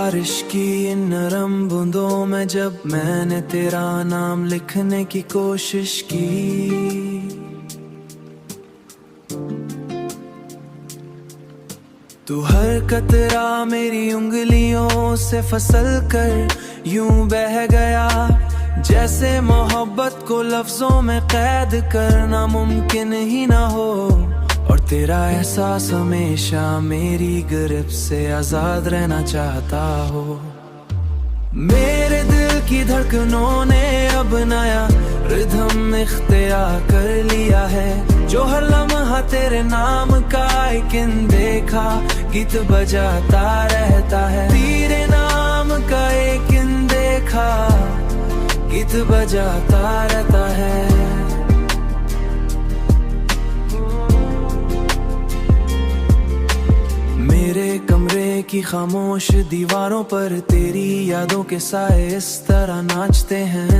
बारिश की इन नरम बूंदों में जब मैंने तेरा नाम लिखने की कोशिश की, तू हर कतरा मेरी उंगलियों से फिसल कर यूं बह गया, जैसे मोहब्बत को लफ्जों में कैद करना मुमकिन ही ना हो। और तेरा एहसास हमेशा मेरी गिरफ्त से आजाद रहना चाहता हो। मेरे दिल की धड़कनों ने अब नया रिदम इख्तियार कर लिया है, जो हर लम्हा तेरे नाम का आइकन देखा गीत बजाता रहता है। तेरे नाम का आइकन देखा गीत बजाता रहता है। मेरे कमरे की खामोश दीवारों पर तेरी यादों के साए इस तरह नाचते हैं,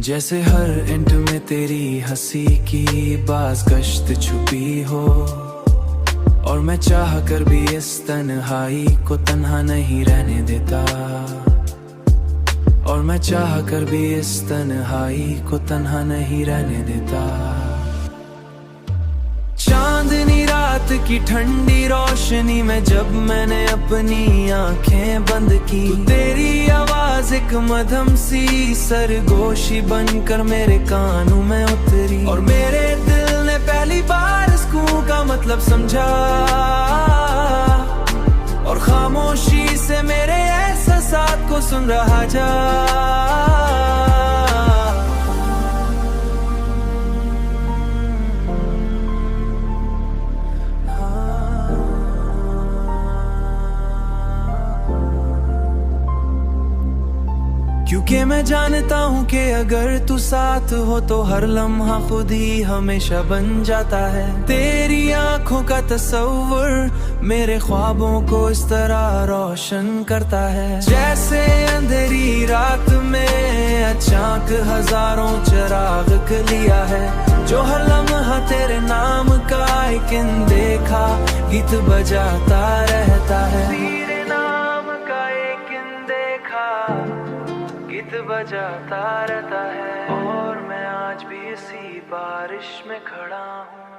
जैसे हर इंट में तेरी हंसी की बाज गश्त छुपी हो। और मैं चाह कर भी इस तन्हाई को तन्हा नहीं रहने देता, और मैं चाह कर भी इस तन्हाई को तन्हा नहीं रहने देता। चांदनी रात की ठंडी रोशनी में जब मैंने अपनी आंखें बंद की, तेरी आवाज एक मधम सी सरगोशी बनकर मेरे कानों में उतरी। और मेरे दिल ने पहली बार सुकून का मतलब समझा, और खामोशी से मेरे एहसास को सुन रहा जा। क्योंकि मैं जानता हूँ कि अगर तू साथ हो तो हर लम्हा खुद ही हमेशा बन जाता है। तेरी आंखों का तस्वुर मेरे ख्वाबों को इस तरह रोशन करता है, जैसे अंधेरी रात में अचानक हजारों चिराग लिया है। जो हर लम्हा तेरे नाम का आइकन देखा गीत बजाता रहता है। तेरे नाम का आइकन देखा गीत बजाता रहता है। और मैं आज भी इसी बारिश में खड़ा हूँ।